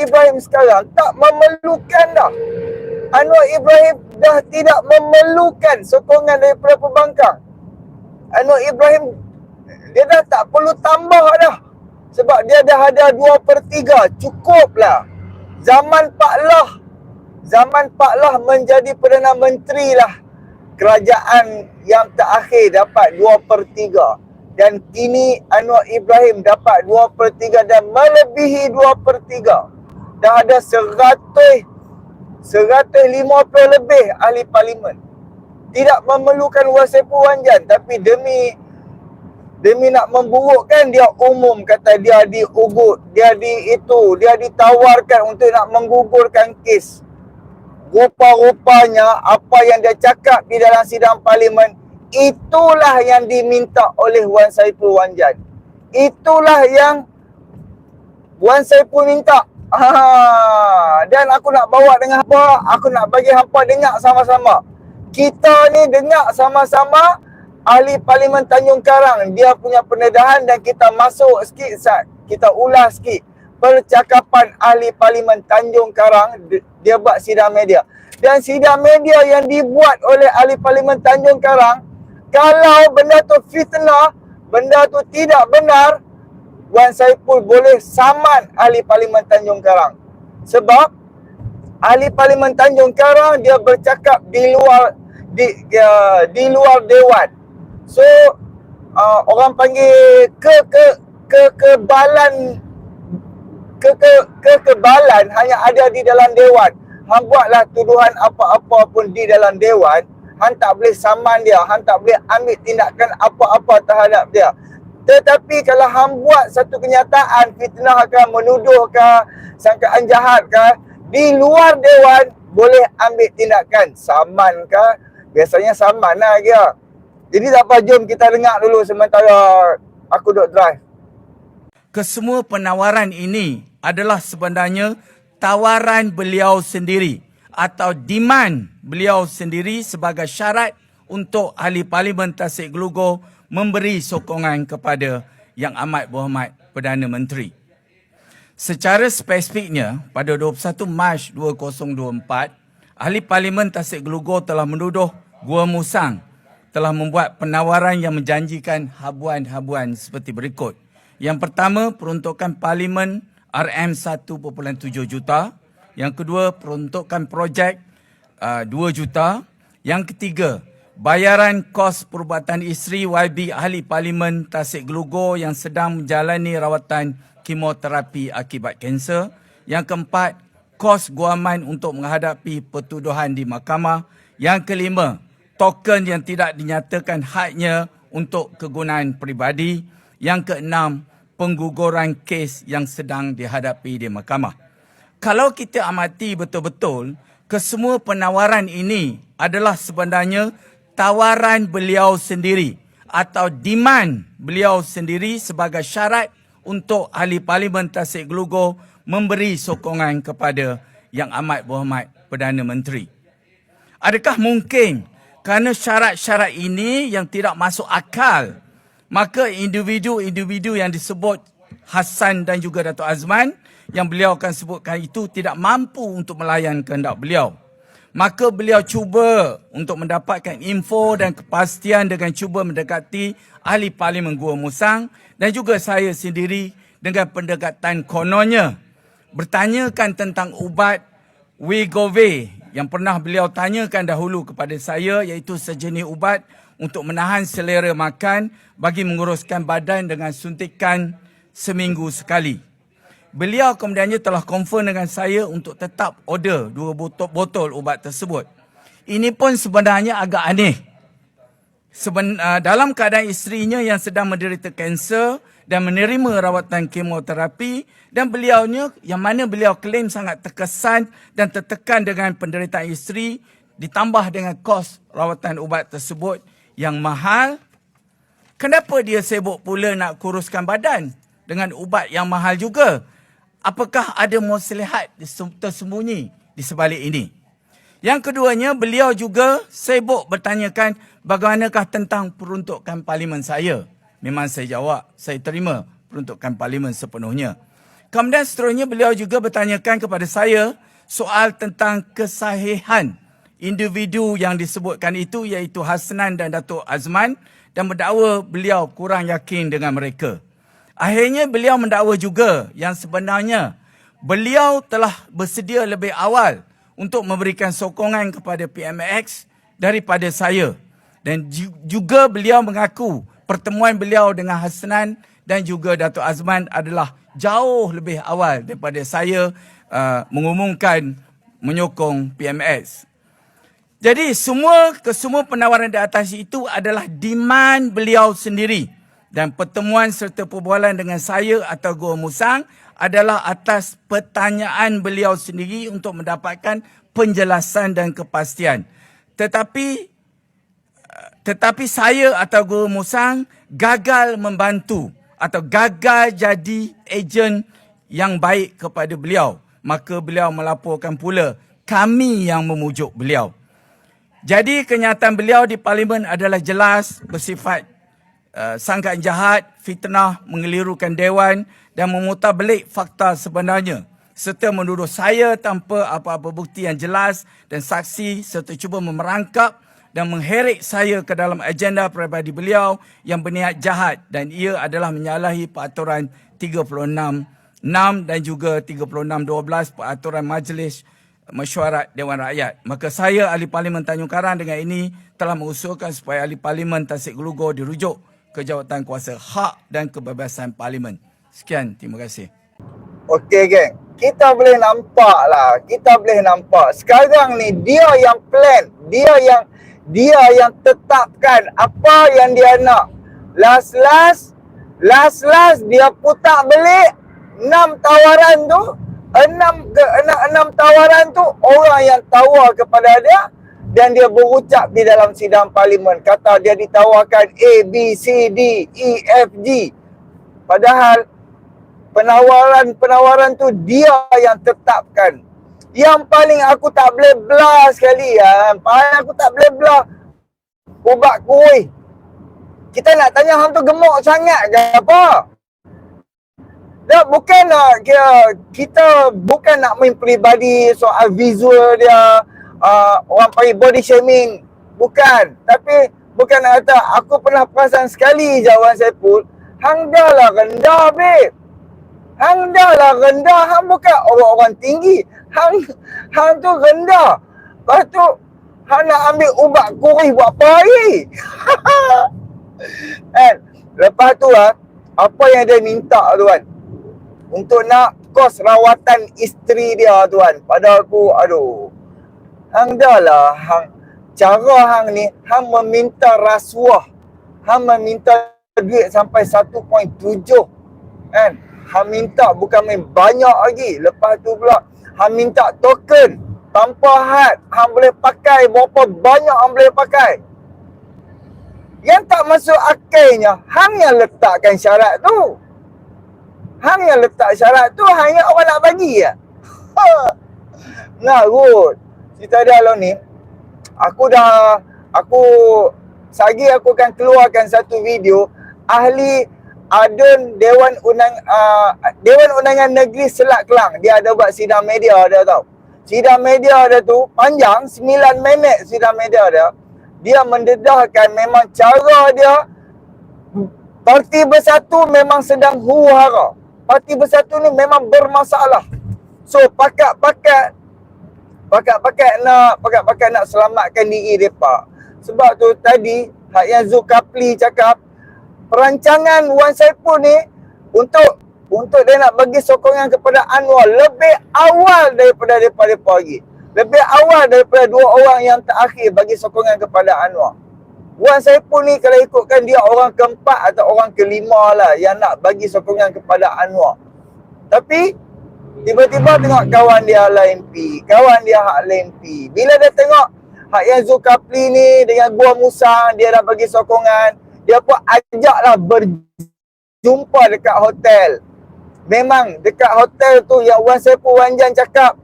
Ibrahim sekarang tak memerlukan dah. Anwar Ibrahim dah tidak memerlukan sokongan daripada pembangkang. Anwar Ibrahim dia dah tak perlu tambah dah. Sebab dia dah ada 2/3. Cukuplah. Zaman Pak Lah menjadi Perdana Menteri lah. Kerajaan yang terakhir dapat 2/3. Dan kini Anwar Ibrahim dapat 2/3 dan melebihi 2/3. Dah ada 150 lebih ahli parlimen. Tidak memerlukan Wan Saiful Wanjan, tapi demi nak memburukkan, dia umum kata dia diugut, dia ditawarkan untuk nak menggugurkan kes. Rupa-rupanya apa yang dia cakap di dalam sidang parlimen, itulah yang diminta oleh Wan Saiful Wanjan. Itulah yang Wan Saiful minta. Dan aku nak bawa dengan hampa, aku nak bagi hampa dengar sama-sama. Kita ni dengar sama-sama ahli parlimen Tanjung Karang dia punya pendedahan, dan kita masuk sikit Sat. Kita ulas sikit percakapan ahli parlimen Tanjung Karang. Dia buat sidang media. Dan sidang media yang dibuat oleh ahli parlimen Tanjung Karang, kalau benda tu fitnah, benda tu tidak benar, Wan Saiful boleh saman ahli parlimen Tanjung Karang. Sebab ahli parlimen Tanjung Karang dia bercakap di luar dewan. So orang panggil kekebalan hanya ada di dalam dewan. Hang buatlah tuduhan apa-apa pun di dalam dewan, hang tak boleh saman dia, hang tak boleh ambil tindakan apa-apa terhadap dia. Tetapi kalau hang buat satu kenyataan fitnah ke, menuduh ke, sangkaan jahat ke, di luar dewan boleh ambil tindakan. Saman ke? Biasanya saman lah dia. Jadi tak apa, jom kita dengar dulu sementara aku duk drive. Kesemua penawaran ini adalah sebenarnya tawaran beliau sendiri atau demand beliau sendiri sebagai syarat untuk ahli parlimen Tasik Gelugor memberi sokongan kepada Yang Amat Berhormat Perdana Menteri. Secara spesifiknya, pada 21 Mac 2024, ahli parlimen Tasik Gelugor telah menuduh Gua Musang telah membuat penawaran yang menjanjikan habuan-habuan seperti berikut. Yang pertama, peruntukan parlimen RM1.7 juta. Yang kedua, peruntukan projek 2 juta. Yang ketiga, bayaran kos perubatan isteri YB ahli parlimen Tasik Gelugor yang sedang menjalani rawatan kemoterapi akibat kanser. Yang keempat, kos guaman untuk menghadapi pertuduhan di mahkamah. Yang kelima, token yang tidak dinyatakan haknya untuk kegunaan peribadi. Yang keenam, pengguguran kes yang sedang dihadapi di mahkamah. Kalau kita amati betul-betul, kesemua penawaran ini adalah sebenarnya tawaran beliau sendiri atau demand beliau sendiri sebagai syarat untuk ahli parlimen Tasik Gelugor memberi sokongan kepada Yang Amat Berhormat Perdana Menteri. Adakah mungkin kerana syarat-syarat ini yang tidak masuk akal, maka individu-individu yang disebut Hassan dan juga Datuk Azman yang beliau akan sebutkan itu tidak mampu untuk melayan kehendak beliau. Maka beliau cuba untuk mendapatkan info dan kepastian dengan cuba mendekati ahli parlimen Gua Musang dan juga saya sendiri dengan pendekatan kononnya. Bertanyakan tentang ubat Wegovy yang pernah beliau tanyakan dahulu kepada saya, iaitu sejenis ubat untuk menahan selera makan bagi menguruskan badan dengan suntikan seminggu sekali. Beliau kemudiannya telah confirm dengan saya untuk tetap order 2 botol ubat tersebut. Ini pun sebenarnya agak aneh. Dalam keadaan isterinya yang sedang menderita kanser dan menerima rawatan kemoterapi, dan beliaunya yang mana beliau klaim sangat terkesan dan tertekan dengan penderitaan isteri, ditambah dengan kos rawatan ubat tersebut yang mahal. Kenapa dia sibuk pula nak kuruskan badan dengan ubat yang mahal juga? Apakah ada maslahat tersembunyi di sebalik ini? Yang keduanya, beliau juga sibuk bertanyakan bagaimanakah tentang peruntukan parlimen saya. Memang saya jawab, saya terima peruntukan parlimen sepenuhnya. Kemudian seterusnya beliau juga bertanyakan kepada saya soal tentang kesahihan individu yang disebutkan itu, iaitu Hasnan dan Datuk Azman, dan mendakwa beliau kurang yakin dengan mereka. Akhirnya beliau mendakwa juga yang sebenarnya beliau telah bersedia lebih awal untuk memberikan sokongan kepada PMX daripada saya. Dan juga beliau mengaku pertemuan beliau dengan Hasnan dan juga Datuk Azman adalah jauh lebih awal daripada saya mengumumkan menyokong PMX. Jadi kesemua penawaran di atas itu adalah demand beliau sendiri. Dan pertemuan serta perbualan dengan saya atau Gua Musang adalah atas pertanyaan beliau sendiri untuk mendapatkan penjelasan dan kepastian. Tetapi saya atau Gua Musang gagal membantu atau gagal jadi ejen yang baik kepada beliau. Maka beliau melaporkan pula kami yang memujuk beliau. Jadi kenyataan beliau di parlimen adalah jelas bersifat sangkaan jahat, fitnah, mengelirukan dewan dan memutarbelik fakta sebenarnya serta menuduh saya tanpa apa-apa bukti yang jelas dan saksi serta cuba memerangkap dan mengheret saya ke dalam agenda peribadi beliau yang berniat jahat dan ia adalah menyalahi peraturan 36(6) dan juga 36(12) peraturan Majlis Mesyuarat Dewan Rakyat. Maka saya, Ahli Parlimen Tanjung Karang dengan ini telah mengusulkan supaya Ahli Parlimen Tasik Gelugor dirujuk ke Jawatan Kuasa Hak dan Kebebasan Parlimen. Sekian, terima kasih. Okey geng, kita boleh nampak lah. Kita boleh nampak. Sekarang ni dia yang plan, dia yang tetapkan apa yang dia nak. Last dia putar belik 6 tawaran tu. 6 tawaran tu orang yang tawar kepada dia dan dia berucap di dalam sidang parlimen. Kata dia ditawarkan A, B, C, D, E, F, G. Padahal penawaran tu dia yang tetapkan. Yang paling aku tak boleh belah sekali paling aku tak boleh belah ubat kuih. Kita nak tanya hang tu gemuk sangat ke apa? Tak, bukan nak kita bukan nak main peribadi soal visual dia, orang panggil body shaming. Bukan. Tapi bukan nak kata aku pernah perasan sekali je Wan Saiful, hang dah lah rendah babe. Hang dah lah rendah, hang bukan orang-orang tinggi. Hang tu rendah. Lepas tu hang nak ambil ubat kurih buat apa lagi? Kan? Lepas tu apa yang dia minta tu kan, untuk nak kos rawatan isteri dia tuan. Pada aku, aduh. Hang dah lah, cara hang ni, hang meminta rasuah. Hang meminta duit sampai 1.7. Kan? Hang minta bukan main banyak lagi. Lepas tu pula, hang minta token. Tanpa had, hang boleh pakai berapa banyak hang boleh pakai. Yang tak masuk akalnya, hang yang letakkan syarat tu. Hang yang letak syarat tu hanya orang nak bagi ya. Nah, good. Cerita dia lah ni. Aku akan keluarkan satu video ahli adun Dewan Undangan Negeri Selat Kelang. Dia ada buat sidang media dia tau. Sidang media dia tu panjang 9 minit sidang media dia. Dia mendedahkan memang cara dia Parti Bersatu memang sedang huru-hara. Parti Bersatu ni memang bermasalah. So pakat-pakat nak selamatkan diri mereka. Sebab tu tadi hak yang Zulkifli cakap, perancangan Wan Saiful ni untuk dia nak bagi sokongan kepada Anwar lebih awal daripada mereka lagi. Lebih awal daripada 2 orang yang terakhir bagi sokongan kepada Anwar. Wan Saiful ni kalau ikutkan dia orang keempat atau orang kelima lah yang nak bagi sokongan kepada Anwar. Tapi tiba-tiba tengok kawan dia lain pi, kawan dia hak lain pi. Bila dia tengok hak yang Zulkifli ni dengan Gua Musang dia dah bagi sokongan, dia pun ajaklah berjumpa dekat hotel. Memang dekat hotel tu yang Wan Saiful Wanjan cakap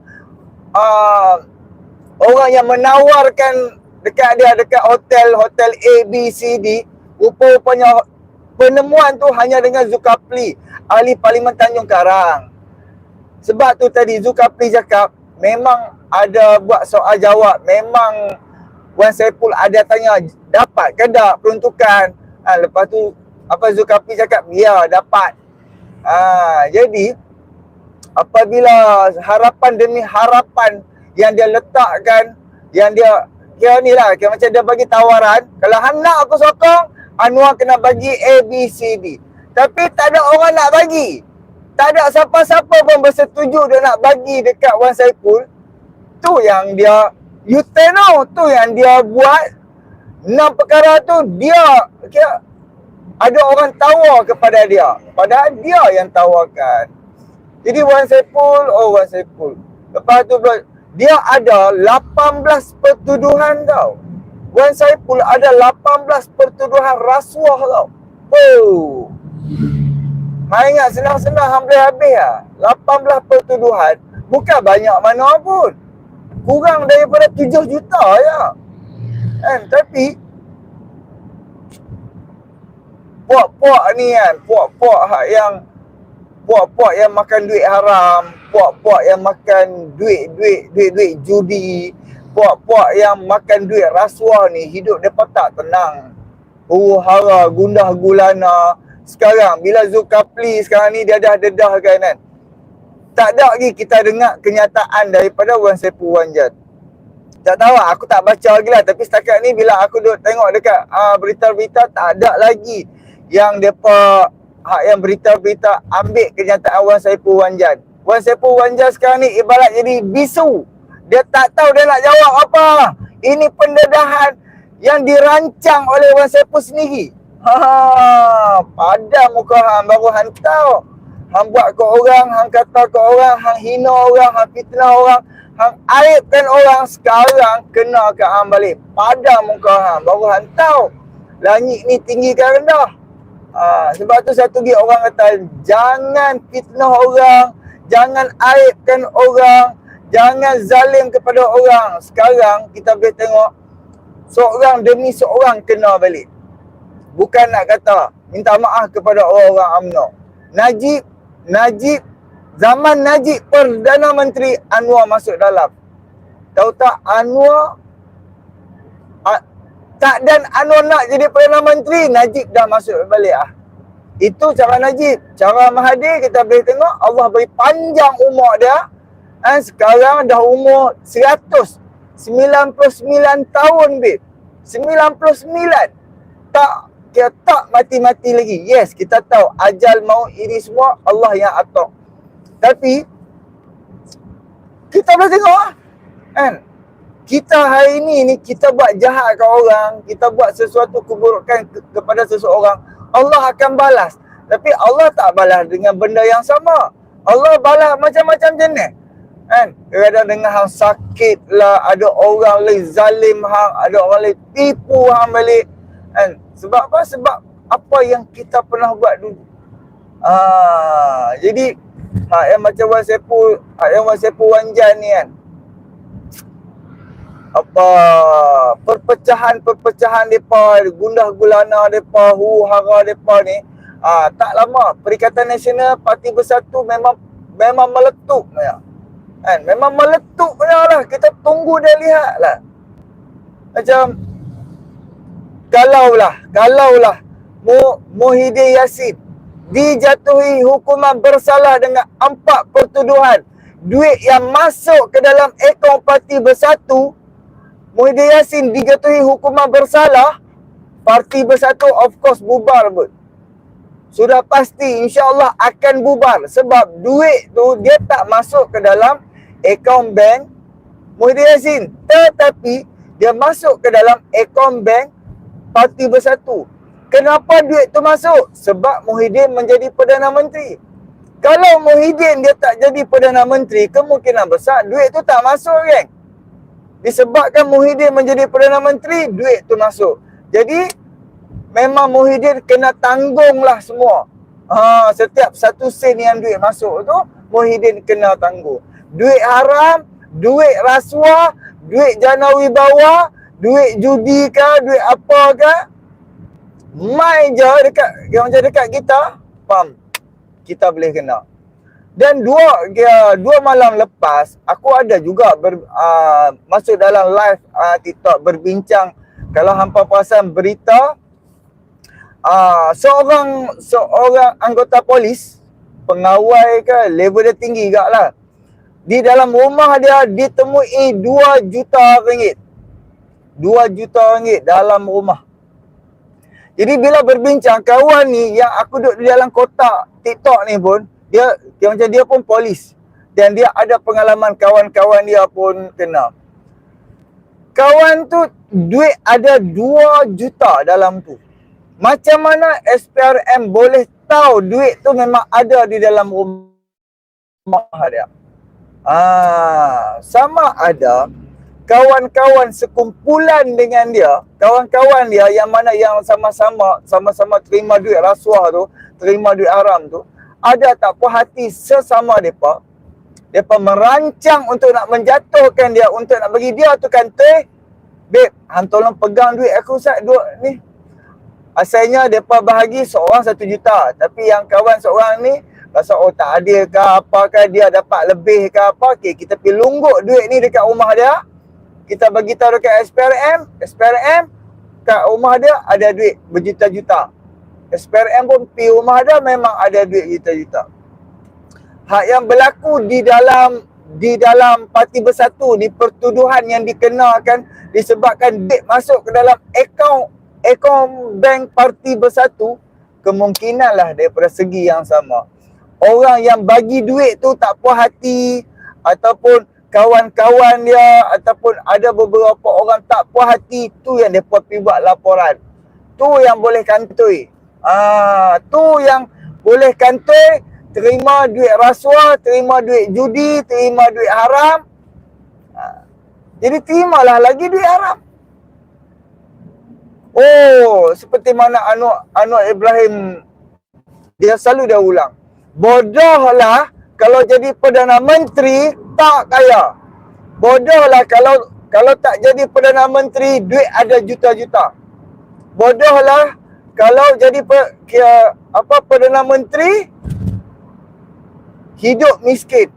orang yang menawarkan dekat hotel A, B, C, D, rupa-rupanya penemuan tu hanya dengan Zulkifli, ahli Parlimen Tanjung Karang. Sebab tu tadi Zulkifli cakap, memang ada buat soal jawab. Memang Wan Saiful ada tanya, dapat ke tak peruntukan? Lepas tu apa Zulkifli cakap, ya dapat. Jadi apabila harapan demi harapan yang dia letakkan, yang dia kira ni lah, kira macam dia bagi tawaran, kalau hang nak aku sokong, Anwar kena bagi A, B, C, D. Tapi tak ada orang nak bagi. Tak ada siapa-siapa pun bersetuju dia nak bagi dekat Wan Saiful. Tu yang dia U-turn tu yang dia buat. 6 perkara tu dia kira ada orang tawar kepada dia, padahal dia yang tawarkan. Jadi Wan Saiful, lepas tu dia ada 18 pertuduhan tau. Wan Saiful ada 18 pertuduhan rasuah tau. Oh. Main ingat senang-senang hang boleh habis lah. 18 pertuduhan bukan banyak mana pun. Kurang daripada 7 juta je. Kan? Tapi puak-puak ni kan, puak-puak yang makan duit haram, puak-puak yang makan duit judi, puak-puak yang makan duit rasuah ni, hidup mereka tak tenang. Huru-hara, gundah gulana. Sekarang bila Zulkifli sekarang ni dia dah dedah kan. Tak ada lagi kita dengar kenyataan daripada Wan Saiful Wanjan. Tak tahu, aku tak baca lagi lah. Tapi setakat ni bila aku duk tengok dekat berita-berita, tak ada lagi yang depa yang berita-berita ambil kenyataan Wan Saiful Wanjan. Wan Saiful Wanjan sekarang ni ibarat jadi bisu. Dia tak tahu dia nak jawab apa. Ini pendedahan yang dirancang oleh Wan Saiful sendiri. Padam muka hang baru hang tahu. Hang buat ke orang, hang kata ke orang, hang hina orang, hang fitnah orang, hang aibkan orang, sekarang kena ke hang balik. Padam muka hang baru hang tahu. Langit ni tinggi ke rendah. Sebab tu satu lagi orang kata, jangan fitnah orang, jangan aibkan orang, jangan zalim kepada orang. Sekarang kita boleh tengok seorang demi seorang kena balik. Bukan nak kata minta maaf kepada orang-orang UMNO. Najib, zaman Najib Perdana Menteri, Anwar masuk dalam. Tahu tak Anwar tak, dan Anwar nak jadi Perdana Menteri, Najib dah masuk balik Itu cara Najib. Cara Mahathir kita boleh tengok Allah beri panjang umur dia. Sekarang dah umur 199 tahun, babe. 99. Tak mati-mati lagi. Yes, kita tahu ajal maut ini semua Allah yang atur. Tapi kita boleh tengok kan, kita hari ni kita buat jahat ke orang, kita buat sesuatu keburukan kepada seseorang, Allah akan balas. Tapi Allah tak balas dengan benda yang sama. Allah balas macam-macam jenis. Kan? Kadang-kadang dengan hang sakit lah, ada orang lain zalim hang, ada orang lain tipu hang balik. Kan? Sebab apa? Sebab apa yang kita pernah buat dulu. Jadi yang macam Wan Saiful Wanjan ni kan, apa perpecahan depa, gundah gulana depa, huru-hara depa ni, tak lama Perikatan Nasional Parti Bersatu memang meletup ya. Kan? Memang meletup lah. Kita tunggu dan lihat lah. Macam Kalaulah Muhyiddin Yassin dijatuhi hukuman bersalah dengan 4 pertuduhan, duit yang masuk ke dalam akaun Parti Bersatu, Muhyiddin Yassin dijatuhi hukuman bersalah, Parti Bersatu of course bubar pun. Sudah pasti insya-Allah akan bubar sebab duit tu dia tak masuk ke dalam akaun bank Muhyiddin Yassin, tetapi dia masuk ke dalam akaun bank Parti Bersatu. Kenapa duit tu masuk? Sebab Muhyiddin menjadi Perdana Menteri. Kalau Muhyiddin dia tak jadi Perdana Menteri, kemungkinan besar duit tu tak masuk, geng. Disebabkan Muhyiddin menjadi Perdana Menteri, duit tu masuk. Jadi memang Muhyiddin kena tanggunglah semua. Setiap 1 sen yang duit masuk tu, Muhyiddin kena tanggung. Duit haram, duit rasuah, duit jana wibawa, duit judi ke, duit apa ke, mai je dekat kita, faham? Kita boleh kena. Dan dua malam lepas, aku ada juga masuk dalam live TikTok berbincang. Kalau hampa perasan berita, seorang anggota polis, pengawal ke, level dia tinggi juga lah. Di dalam rumah dia ditemui 2 juta ringgit. 2 juta ringgit dalam rumah. Jadi bila berbincang, kawan ni yang aku duduk di dalam kotak TikTok ni pun, dia macam dia pun polis. Dan dia ada pengalaman kawan-kawan dia pun kena. Kawan tu duit ada 2 juta dalam tu. Macam mana SPRM boleh tahu duit tu memang ada di dalam rumah dia? Sama ada kawan-kawan sekumpulan dengan dia, kawan-kawan dia yang mana yang sama-sama terima duit rasuah tu, terima duit haram tu, ada tak puas hati sesama depa. Depa merancang untuk nak menjatuhkan dia, untuk nak bagi dia tu kantoi. Babe, hang tolong pegang duit aku Ustaz, duit ni. Asalnya depa bahagi seorang 1 juta, tapi yang kawan seorang ni rasa tak adil ke apakah, dia dapat lebih ke apa. Okay, kita pergi lungguk duit ni dekat rumah dia. Kita bagi tahu dekat SPRM kat rumah dia ada duit berjuta-juta. SPRM pun pergi rumah dia memang ada duit juta-juta. Hak yang berlaku di dalam Parti Bersatu, di pertuduhan yang dikenakan disebabkan duit masuk ke dalam akaun bank Parti Bersatu, kemungkinanlah daripada segi yang sama. Orang yang bagi duit tu tak puas hati, ataupun kawan-kawan dia, ataupun ada beberapa orang tak puas hati, tu yang mereka pergi buat laporan. Tu yang boleh kantoi. Tu yang boleh kantoi, terima duit rasuah, terima duit judi, terima duit haram. Jadi terimalah lagi duit haram. Seperti mana Anwar Ibrahim, dia selalu dia ulang. Bodohlah kalau jadi Perdana Menteri tak kaya. Bodohlah kalau tak jadi Perdana Menteri duit ada juta-juta. Bodohlah kalau jadi Perdana Menteri hidup miskin.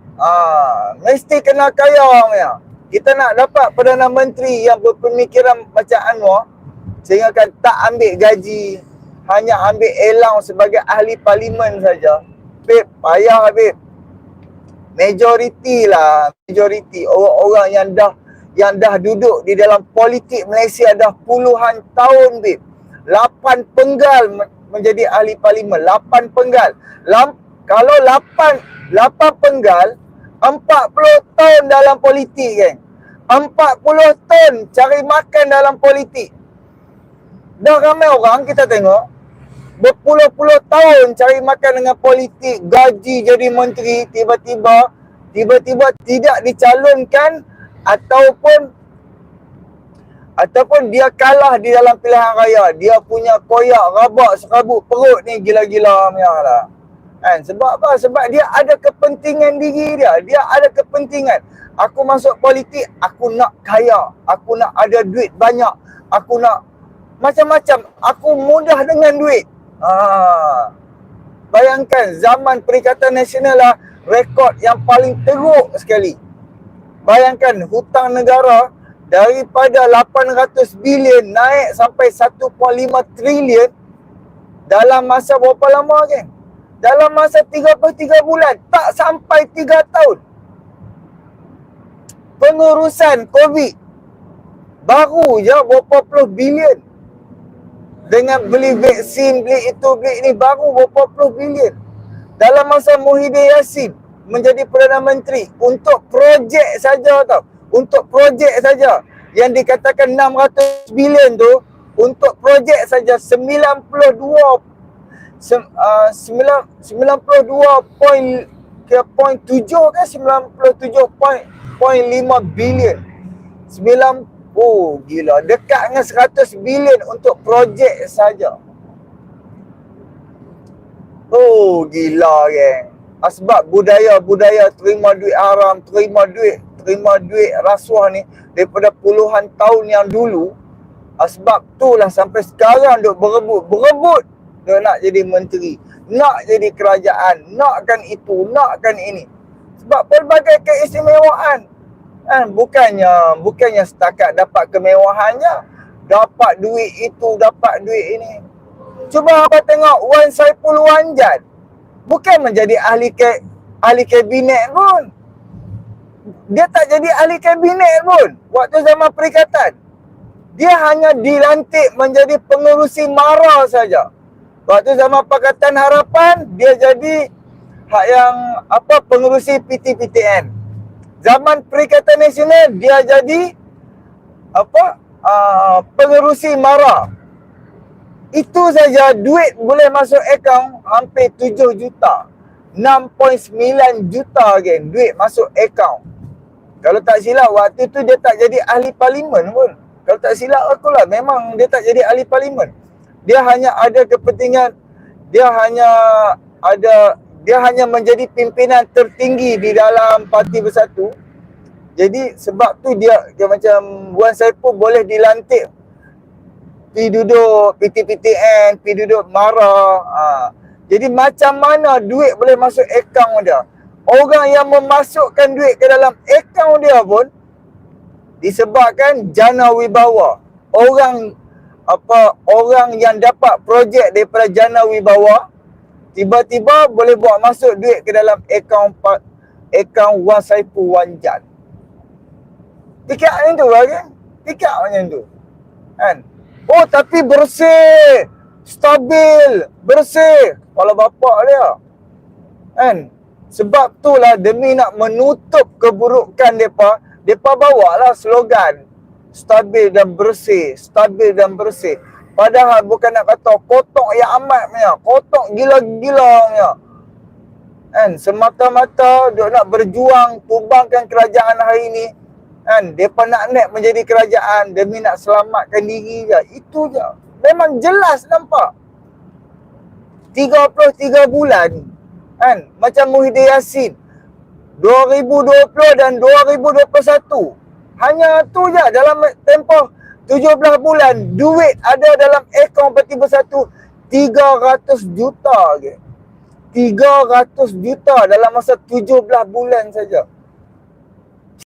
Mesti kena kaya orang ya. Kita nak dapat Perdana Menteri yang berpemikiran macam Anwar, sehingga kan tak ambil gaji, hanya ambil elang sebagai ahli parlimen saja. Babe, payah babe. Majoriti orang-orang yang dah duduk di dalam politik Malaysia dah puluhan tahun babe. 8 penggal menjadi ahli parlimen, 8 penggal. Kalau 8 penggal, 40 tahun dalam politik kan. 40 tahun cari makan dalam politik. Dah ramai orang kita tengok berpuluh-puluh tahun cari makan dengan politik, gaji jadi menteri, tiba-tiba tidak dicalonkan, ataupun dia kalah di dalam pilihan raya. Dia punya koyak, rabak, serabut perut ni gila-gila punya lah. Kan? Sebab apa? Sebab dia ada kepentingan diri dia. Dia ada kepentingan. Aku masuk politik, aku nak kaya, aku nak ada duit banyak, aku nak macam-macam, aku mudah dengan duit. Bayangkan zaman Perikatan Nasional lah rekod yang paling teruk sekali. Bayangkan hutang negara daripada 800 bilion naik sampai 1.5 trilion dalam masa berapa lama kan? Dalam masa 33 bulan, tak sampai 3 tahun. Pengurusan COVID baru je berapa puluh bilion. Dengan beli vaksin, beli itu, beli ini, baru berapa puluh bilion. Dalam masa Muhyiddin Yassin menjadi Perdana Menteri, untuk projek saja tau. Untuk projek saja yang dikatakan 600 bilion tu, untuk projek saja 92.7 ke 97.5 bilion. Gila, dekat dengan 100 bilion untuk projek saja. Gila geng. Sebab budaya terima duit haram, terima duit rasuah ni daripada puluhan tahun yang dulu. Sebab itulah sampai sekarang duk berebut dia nak jadi menteri. nak jadi kerajaan, nakkan itu, nakkan ini. Sebab pelbagai keistimewaan. Kan bukannya setakat dapat kemewahannya, dapat duit itu, dapat duit ini. Cuba abang tengok Wan Saiful Wanjan, bukan menjadi ahli kabinet pun. Dia tak jadi ahli kabinet pun waktu zaman perikatan. Dia hanya dilantik menjadi pengerusi MARA saja. Waktu zaman Pakatan Harapan, dia jadi pengerusi PT-PTN. Zaman Perikatan Nasional, dia jadi pengerusi MARA. Itu saja duit boleh masuk akaun hampir 7 juta. 6.9 juta again duit masuk akaun. Kalau tak silap waktu tu dia tak jadi ahli parlimen pun. Kalau tak silap aku lah, memang dia tak jadi ahli parlimen. Dia hanya ada kepentingan, dia hanya menjadi pimpinan tertinggi di dalam Parti Bersatu. Jadi sebab tu dia macam Wan Saiful boleh dilantik pergi duduk PT-PTN, pergi duduk MARA. Jadi macam mana duit boleh masuk akaun dia? Orang yang memasukkan duit ke dalam akaun dia pun disebabkan jana wibawa. Orang yang dapat projek daripada jana wibawa tiba-tiba boleh buat masuk duit ke dalam akaun Wan Saiful Wanjan. Tiket macam tu kan? Tiket macam tu. Kan? Oh tapi bersih, stabil, bersih. Kepala bapak dia. Kan? Sebab itulah demi nak menutup keburukan mereka bawa lah slogan stabil dan bersih, stabil dan bersih. Padahal bukan nak kata kotok yang amat punya, kotok gila-gila punya. Kan? Semata-mata dia nak berjuang tumbangkan kerajaan hari ini. Kan? Mereka nak naik menjadi kerajaan demi nak selamatkan diri je. Itu je. Memang jelas nampak. 33 bulan. Kan? Macam Muhyiddin Yassin. 2020 dan 2021. Hanya tu je dalam tempoh 17 bulan. Duit ada dalam akaun Parti Bersatu 300 juta ke. 300 juta dalam masa 17 bulan saja.